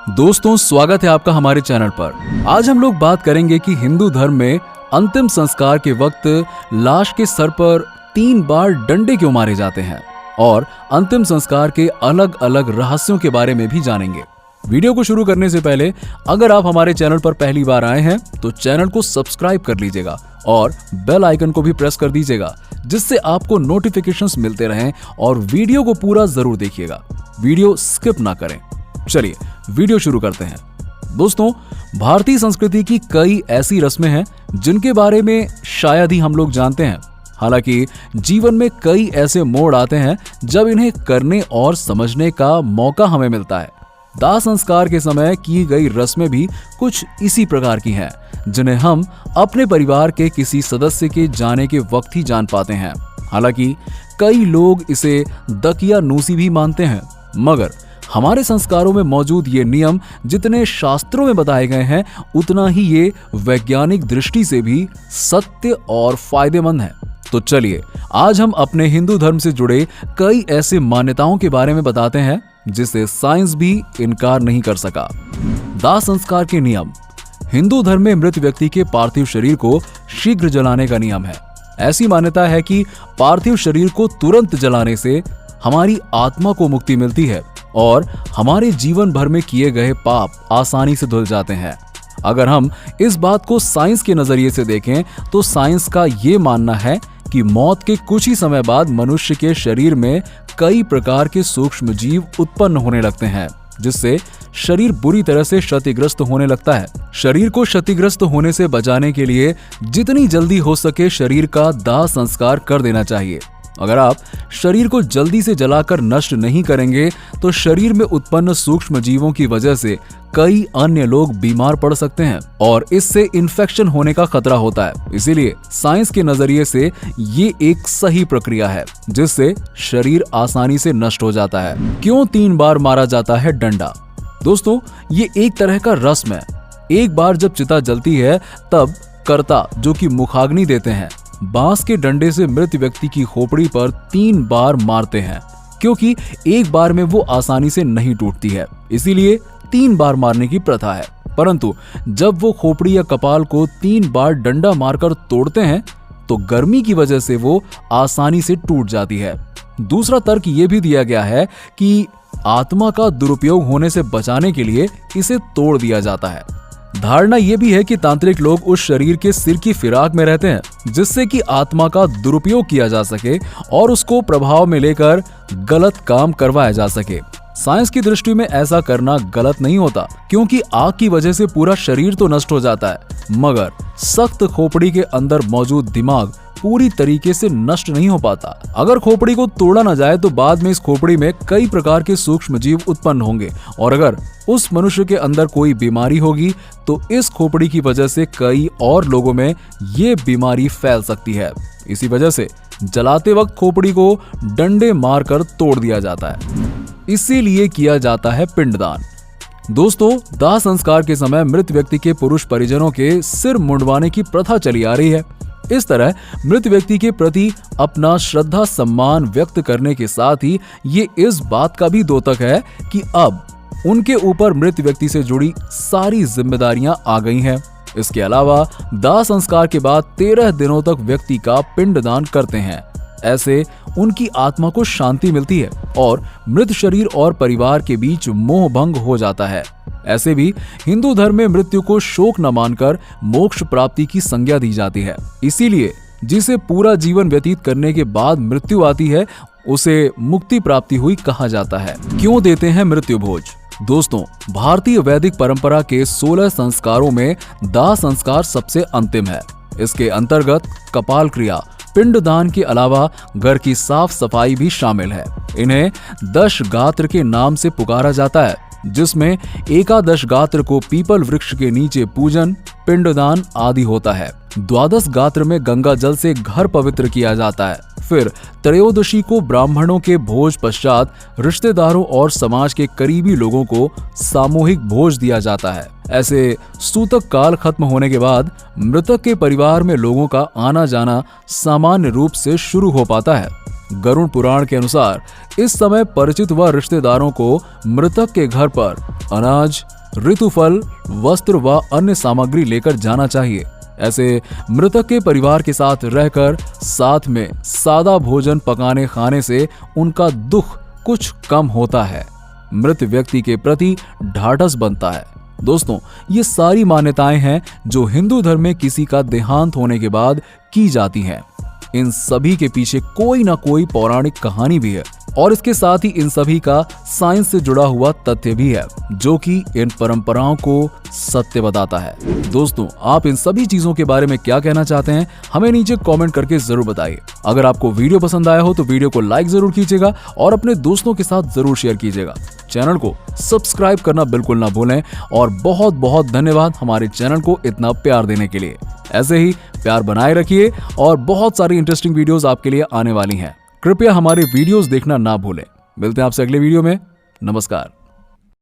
दोस्तों, स्वागत है आपका हमारे चैनल पर। आज हम लोग बात करेंगे कि हिंदू धर्म में अंतिम संस्कार के वक्त लाश के सर पर 3 बार डंडे क्यों मारे जाते हैं और अंतिम संस्कार के अलग अलग रहस्यों के बारे में भी जानेंगे। वीडियो को शुरू करने से पहले अगर आप हमारे चैनल पर पहली बार आए हैं तो चैनल को सब्सक्राइब कर लीजिएगा और बेल आइकन को भी प्रेस कर दीजिएगा, जिससे आपको नोटिफिकेशंस मिलते रहें और वीडियो को पूरा जरूर देखिएगा, वीडियो स्किप ना करें। चलिए वीडियो शुरू करते हैं। दोस्तों, भारतीय संस्कृति की कई ऐसी रस्में हैं जिनके बारे में शायद ही हम लोग जानते हैं। हालांकि जीवन में कई ऐसे मोड़ आते हैं जब इन्हें करने और समझने का मौका हमें मिलता है। दाह संस्कार के समय की गई रस्में भी कुछ इसी प्रकार की हैं, जिन्हें हम अपने परिवार के किसी सदस्य के जाने के वक्त ही जान पाते हैं। हालांकि कई लोग इसे दकियानूसी भी मानते हैं, मगर हमारे संस्कारों में मौजूद ये नियम जितने शास्त्रों में बताए गए हैं, उतना ही ये वैज्ञानिक दृष्टि से भी सत्य और फायदेमंद है। तो चलिए आज हम अपने हिंदू धर्म से जुड़े कई ऐसे मान्यताओं के बारे में बताते हैं जिसे साइंस भी इनकार नहीं कर सका। दाह संस्कार के नियम। हिंदू धर्म में मृत व्यक्ति के पार्थिव शरीर को शीघ्र जलाने का नियम है। ऐसी मान्यता है कि पार्थिव शरीर को तुरंत जलाने से हमारी आत्मा को मुक्ति मिलती है और हमारे जीवन भर में किए गए पाप आसानी से धुल जाते हैं। अगर हम इस बात को साइंस के नजरिए से देखें तो साइंस का ये मानना है कि मौत के कुछ ही समय बाद मनुष्य के शरीर में कई प्रकार के सूक्ष्म जीव उत्पन्न होने लगते हैं, जिससे शरीर बुरी तरह से क्षतिग्रस्त होने लगता है। शरीर को क्षतिग्रस्त होने से बचाने के लिए जितनी जल्दी हो सके शरीर का दाह संस्कार कर देना चाहिए। अगर आप शरीर को जल्दी से जलाकर नष्ट नहीं करेंगे तो शरीर में उत्पन्न सूक्ष्म जीवों की वजह से कई अन्य लोग बीमार पड़ सकते हैं और इससे इन्फेक्शन होने का खतरा होता है। इसीलिए साइंस के नजरिए से ये एक सही प्रक्रिया है जिससे शरीर आसानी से नष्ट हो जाता है। क्यों 3 बार मारा जाता है डंडा? दोस्तों, ये एक तरह का रस्म है। एक बार जब चिता जलती है तब कर्ता, जो कि मुखाग्नि देते हैं, बांस के डंडे से मृत व्यक्ति की खोपड़ी पर 3 बार मारते हैं, क्योंकि एक बार में वो आसानी से नहीं टूटती है, इसीलिए 3 बार मारने की प्रथा है। परंतु जब वो खोपड़ी या कपाल को 3 बार डंडा मारकर तोड़ते हैं तो गर्मी की वजह से वो आसानी से टूट जाती है। दूसरा तर्क ये भी दिया गया है कि आत्मा का दुरुपयोग होने से बचाने के लिए इसे तोड़ दिया जाता है। धारणा यह भी है कि तांत्रिक लोग उस शरीर के सिर की फिराक में रहते हैं, जिससे कि आत्मा का दुरुपयोग किया जा सके और उसको प्रभाव में लेकर गलत काम करवाया जा सके। साइंस की दृष्टि में ऐसा करना गलत नहीं होता, क्योंकि आग की वजह से पूरा शरीर तो नष्ट हो जाता है, मगर सख्त खोपड़ी के अंदर मौजूद दिमाग पूरी तरीके से नष्ट नहीं हो पाता। अगर खोपड़ी को तोड़ा न जाए तो बाद में इस खोपड़ी में कई प्रकार के सूक्ष्म जीव उत्पन्न होंगे और अगर उस मनुष्य के अंदर कोई बीमारी होगी तो इस खोपड़ी की वजह से कई और लोगों में ये बीमारी फैल सकती है। इसी वजह से जलाते वक्त खोपड़ी को डंडे मारकर तोड़ दिया जाता है। इसीलिए किया जाता है पिंडदान। दोस्तों, दाह संस्कार के समय मृत व्यक्ति के पुरुष परिजनों के सिर मुंडवाने की प्रथा चली आ रही है। इस तरह मृत व्यक्ति के प्रति अपना श्रद्धा सम्मान व्यक्त करने के साथ ही ये इस बात का भी द्योतक है कि अब उनके ऊपर मृत व्यक्ति से जुड़ी सारी जिम्मेदारियां आ गई हैं। इसके अलावा दाह संस्कार के बाद 13 दिनों तक व्यक्ति का पिंडदान करते हैं। ऐसे उनकी आत्मा को शांति मिलती है और मृत शरीर और परिवार के बीच मोह भंग हो जाता है। ऐसे भी हिंदू धर्म में मृत्यु को शोक न मानकर मोक्ष प्राप्ति की संज्ञा दी जाती है। इसीलिए जिसे पूरा जीवन व्यतीत करने के बाद मृत्यु आती है उसे मुक्ति प्राप्ति हुई कहा जाता है। क्यों देते हैं मृत्यु भोज? दोस्तों, भारतीय वैदिक परंपरा के 16 संस्कारों में दाह संस्कार सबसे अंतिम है। इसके अंतर्गत कपाल क्रिया, पिंडदान के अलावा घर की साफ सफाई भी शामिल है। इन्हें 10 गात्र के नाम से पुकारा जाता है, जिसमें एकादश गात्र को पीपल वृक्ष के नीचे पूजन, पिंडदान आदि होता है। द्वादश गात्र में गंगा जल से घर पवित्र किया जाता है। फिर त्रयोदशी को ब्राह्मणों के भोज पश्चात रिश्तेदारों और समाज के करीबी लोगों को सामूहिक भोज दिया जाता है। ऐसे सूतक काल खत्म होने के बाद मृतक के परिवार में लोगों का आना जाना सामान्य रूप से शुरू हो पाता है। गरुड़ पुराण के अनुसार इस समय परिचित व रिश्तेदारों को मृतक के घर पर अनाज, ऋतुफल, वस्त्र व अन्य सामग्री लेकर जाना चाहिए। ऐसे मृतक के परिवार के साथ रहकर साथ में सादा भोजन पकाने खाने से उनका दुख कुछ कम होता है, मृत व्यक्ति के प्रति ढाढ़स बनता है। दोस्तों, ये सारी मान्यताएं हैं जो हिंदू धर्म में किसी का देहांत होने के बाद की जाती हैं। इन सभी के पीछे कोई ना कोई पौराणिक कहानी भी है और इसके साथ ही इन सभी का साइंस से जुड़ा हुआ तथ्य भी है जो कि इन परंपराओं को सत्य बताता है। दोस्तों, आप इन सभी चीजों के बारे में क्या कहना चाहते हैं हमें नीचे कमेंट करके जरूर बताइए। अगर आपको वीडियो पसंद आया हो तो वीडियो को लाइक जरूर कीजिएगा और अपने दोस्तों के साथ जरूर शेयर कीजिएगा। चैनल को सब्सक्राइब करना बिल्कुल ना भूलें और बहुत बहुत धन्यवाद हमारे चैनल को इतना प्यार देने के लिए। ऐसे ही प्यार बनाए रखिए और बहुत सारी इंटरेस्टिंग वीडियोस आपके लिए आने वाली हैं। कृपया हमारे वीडियोस देखना ना भूलें। मिलते हैं आपसे अगले वीडियो में। नमस्कार।